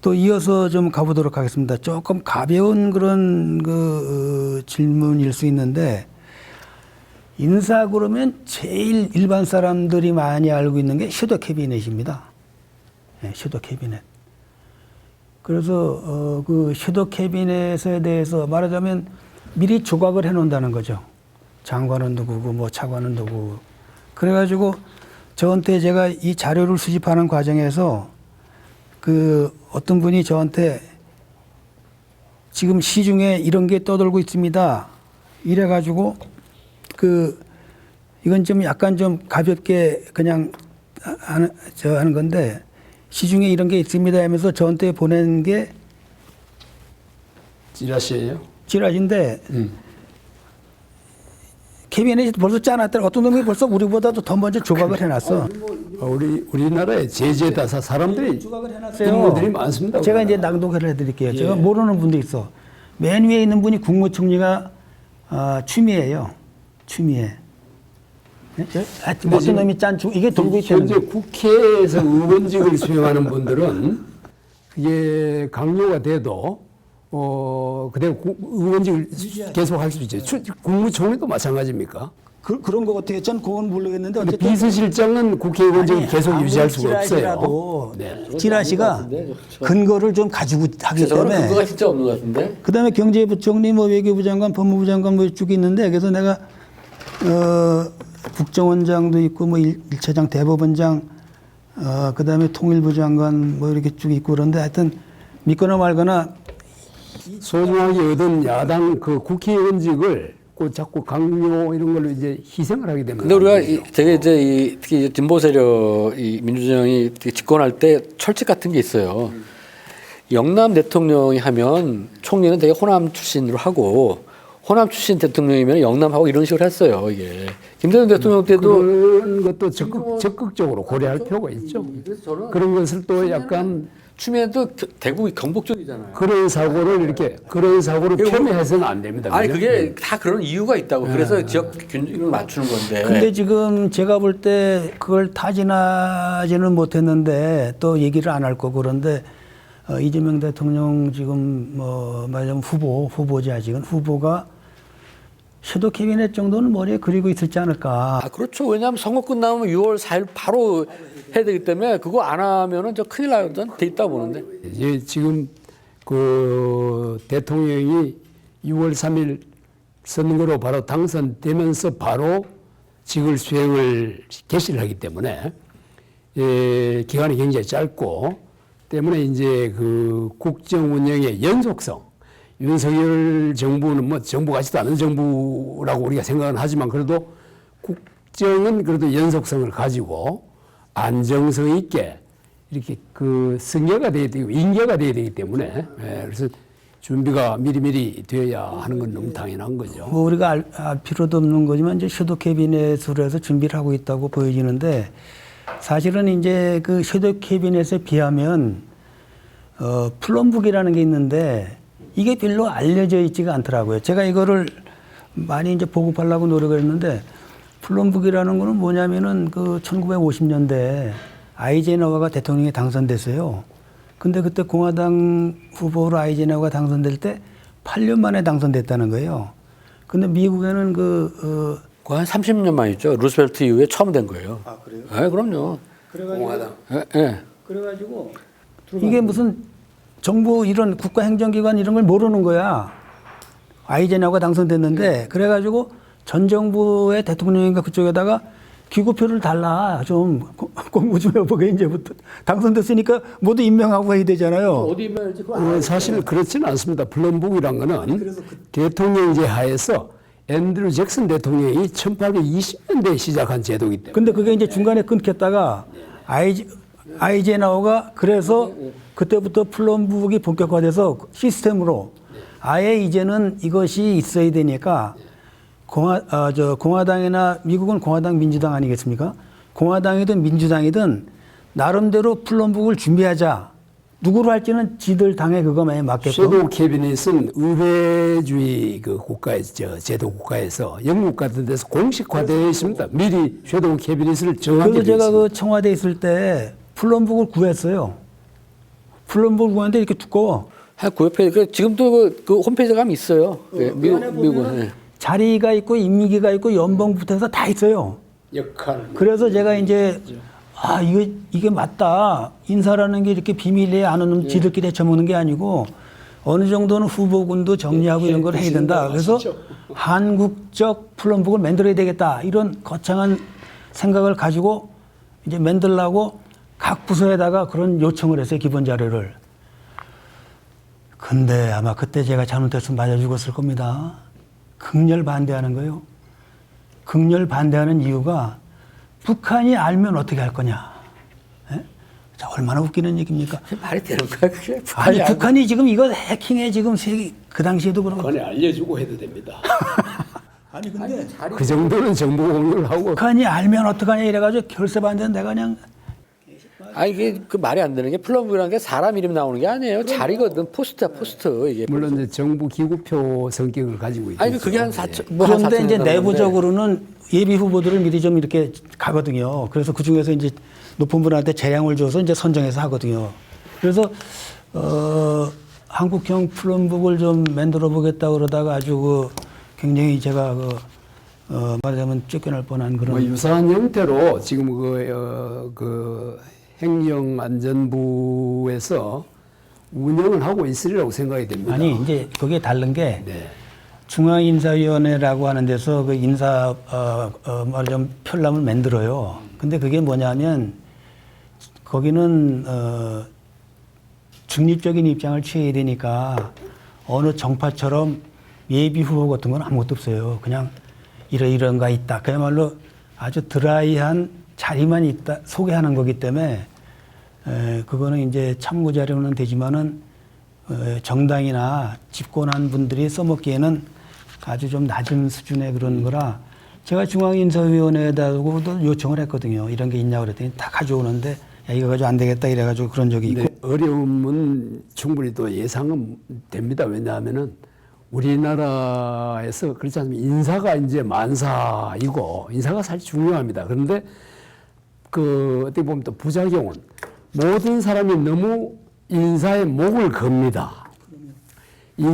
또 이어서 좀 가보도록 하겠습니다. 조금 가벼운 그런 질문일 수 있는데, 인사 그러면 제일 일반 사람들이 많이 알고 있는 게 섀도우 캐비넷입니다. 네, 섀도우 캐비넷. 그래서 그 섀도우 캐비넷에 대해서 말하자면 미리 조각을 해 놓는다는 거죠. 장관은 누구고 뭐 차관은 누구고. 그래가지고 저한테 제가 이 자료를 수집하는 과정에서 그 어떤 분이 저한테 지금 시중에 이런 게 떠돌고 있습니다. 이래가지고 이건 좀 약간 좀 가볍게 그냥 하는 건데, 시중에 이런 게 있습니다 하면서 저한테 보낸 게 찌라시예요? 찌라시인데, 캐비넷이 벌써 짜놨더라. 어떤 놈이 벌써 우리보다도 더 먼저 조각을 해놨어. 우리나라에 제재다사 사람들이 조각을 해놨어요. 인물들이 많습니다. 제가 이제 낭독을 해드릴게요. 예. 제가 모르는 분도 있어. 맨 위에 있는 분이 국무총리가 추미애예요. 추미애. 어떤 놈이 짠 이게 돌고 있다는 현재 거예요. 국회에서 의원직을 수행하는 분들은 이게 강요가 돼도 그대로 의원직을 계속할 수 있죠. 국무총리도 마찬가지입니까? 그런 것 같아요. 전 그건 모르겠는데 근데 어쨌든 비서실장은 국회의원직을 계속 유지할 수가 없어요. 찌라시가 근거를 좀 가지고 하기 저는 때문에. 근거가 진짜 없는 것 같은데. 그다음에 경제부총리, 뭐 외교부 장관, 법무부 장관 뭐 쭉 있는데, 그래서 내가 국정원장도 있고 뭐 1차장 대법원장, 그다음에 통일부 장관 뭐 이렇게 쭉 있고 그런데 하여튼 믿거나 말거나 소중하게 얻은 야당 그 국회의원직을 꼭 자꾸 강요 이런 걸로 이제 희생을 하게 됩니다. 근데 우리가 되게 이제 특히 진보 세력 이 민주정이 집권할 때 철칙 같은 게 있어요. 영남 대통령이 하면 총리는 되게 호남 출신으로 하고, 호남 출신 대통령이면 영남하고 이런 식으로 했어요. 이게 김대중 대통령 때도 그런 것도 적극적으로 고려할 필요가 있죠. 그래서 저는 그런 것을 또 약간 추미애도 대구 경북 쪽이잖아요. 그런 사고를 폄훼해서는 안 됩니다. 아니 그죠? 그게 다 그런 이유가 있다고. 그래서 지역 균형을 맞추는 건데. 근데 지금 제가 볼 때 그걸 타진하지는 못했는데 또 얘기를 안 할 거고 그런데 이재명 대통령 지금 뭐 말하자면 후보지 아직은 후보가 섀도우 캐비넷 정도는 머리에 그리고 있을지 않을까. 아, 그렇죠. 왜냐하면 선거 끝나면 6월 4일 바로 해야 되기 때문에 그거 안 하면은 저 큰일 나던 돼 있다고 보는데. 예, 지금 그 대통령이 6월 3일 선거로 바로 당선되면서 바로 직을 수행을 개시를 하기 때문에 기간이 굉장히 짧고 때문에 이제 그 국정 운영의 연속성, 윤석열 정부는 뭐 정부 같지도 않은 정부라고 우리가 생각은 하지만 그래도 국정은 그래도 연속성을 가지고 안정성 있게 이렇게 그 승계가 돼야 되고 인계가 돼야 되기 때문에 그래서 준비가 미리미리 되어야 하는 건 너무 당연한 거죠. 뭐 우리가 알 필요도 없는 거지만 이제 섀도우 캐비넷으로 해서 준비를 하고 있다고 보여지는데, 사실은 이제 그 섀도우 캐비넷에 비하면 플럼북이라는 게 있는데 이게 별로 알려져 있지가 않더라고요. 제가 이거를 많이 이제 보급하려고 노력을 했는데, 플럼북이라는 거는 뭐냐면은 그 1950년대 아이젠하워가 대통령에 당선됐어요. 근데 그때 공화당 후보로 아이젠하워가 당선될 때 8년 만에 당선됐다는 거예요. 근데 미국에는 그거 한 30년 만이죠. 루스벨트 이후에 처음 된 거예요. 아, 그래요? 네, 그럼요. 그래가지고 그래가지고 이게 무슨 정부 이런 국가행정기관 이런 걸 모르는 거야. 아이젠하워가 당선됐는데, 그래가지고 전 정부의 대통령인가 그쪽에다가 기고표를 달라. 좀 공부 좀 해보게. 이제부터 당선됐으니까 모두 임명하고 해야 되잖아요. 어디 임명할지 그거 사실 그렇지는 않습니다. 플럼북이란 거는 대통령제 하에서 앤드류 잭슨 대통령이 1820년대에 시작한 제도이기 때문에. 근데 그게 이제 중간에 끊겼다가 아이젠하워가 그래서 그때부터 플럼북이 본격화돼서 시스템으로 아예 이제는 이것이 있어야 되니까 공화당이나 미국은 공화당 민주당 아니겠습니까? 공화당이든 민주당이든 나름대로 플럼북을 준비하자. 누구로 할지는 지들 당의 그거에 맞게끔. 섀도우 캐비닛은 의회주의 그 제도 국가에서 영국 같은 데서 공식화되어 있습니다. 미리 섀도우 캐비닛을 정하게 그래서 되어 제가 있습니다. 그 청와대에 있을 때 플럼북을 구했어요. 플럼버 구하는데 이렇게 두꺼워. 그 옆에 지금도 그 홈페이지 가면 있어요. 예, 미국은. 예. 자리가 있고 임기가 있고 연봉부터 해서 다 있어요. 역할. 그래서 제가 이제 이게 맞다. 인사라는 게 이렇게 비밀리에 아는 놈 지들끼리 해쳐먹는 게 아니고 어느 정도는 후보군도 정리하고 이런 걸 해야 된다. 그래서 한국적 플럼북을 만들어야 되겠다. 이런 거창한 생각을 가지고 이제 만들라고 각 부서에다가 그런 요청을 했어요. 기본 자료를. 근데 아마 그때 제가 잘못했으면 맞아 죽었을 겁니다. 극렬 반대하는 거예요. 극렬 반대하는 이유가 북한이 알면 어떻게 할 거냐. 예? 자, 얼마나 웃기는 얘기입니까? 말이 되는 거야, 그게? 아니, 북한이 지금 이거 해킹에 지금 그 당시에도 그렇고. 북한에 알려주고 해도 됩니다. 아니, 근데 그 정도는 정보 공유를 하고. 북한이 알면 어떡하냐 이래가지고 결세 반대는 내가 그냥. 아니, 이게 그 말이 안 되는 게 플럼브라는 게 사람 이름 나오는 게 아니에요. 자리거든. 포스트야, 포스트. 이게. 물론 이제 정부 기구표 성격을 가지고 있죠. 아니, 그게 한 4천, 그런데 이제 내부적으로는 예비 후보들을 미리 좀 이렇게 가거든요. 그래서 그 중에서 이제 높은 분한테 재량을 줘서 이제 선정해서 하거든요. 그래서, 한국형 플럼북을 좀 만들어 보겠다 그러다가 아주 굉장히 제가 말하자면 쫓겨날 뻔한 그런. 뭐 유사한 형태로 지금 그 행정안전부에서 운영을 하고 있으리라고 생각이 됩니다. 아니, 이제 그게 다른 게 네. 중앙인사위원회라고 하는 데서 그 인사, 말하자면 편람을 만들어요. 근데 그게 뭐냐면 거기는, 중립적인 입장을 취해야 되니까 어느 정파처럼 예비 후보 같은 건 아무것도 없어요. 그냥 이런가 있다. 그야말로 아주 드라이한 자리만 있다, 소개하는 거기 때문에, 그거는 이제 참고 자료는 되지만은, 정당이나 집권한 분들이 써먹기에는 아주 좀 낮은 수준의 그런 거라 제가 중앙인사위원회에다가도 요청을 했거든요. 이런 게 있냐고 그랬더니 다 가져오는데 야, 이거 가지고 안 되겠다 이래가지고 그런 적이 있고. 어려움은 충분히 또 예상은 됩니다. 왜냐하면은 우리나라에서 그렇지 않으면 인사가 이제 만사이고 인사가 사실 중요합니다. 그런데 그 어떻게 보면 또 부작용은 모든 사람이 너무 인사에 목을 겁니다.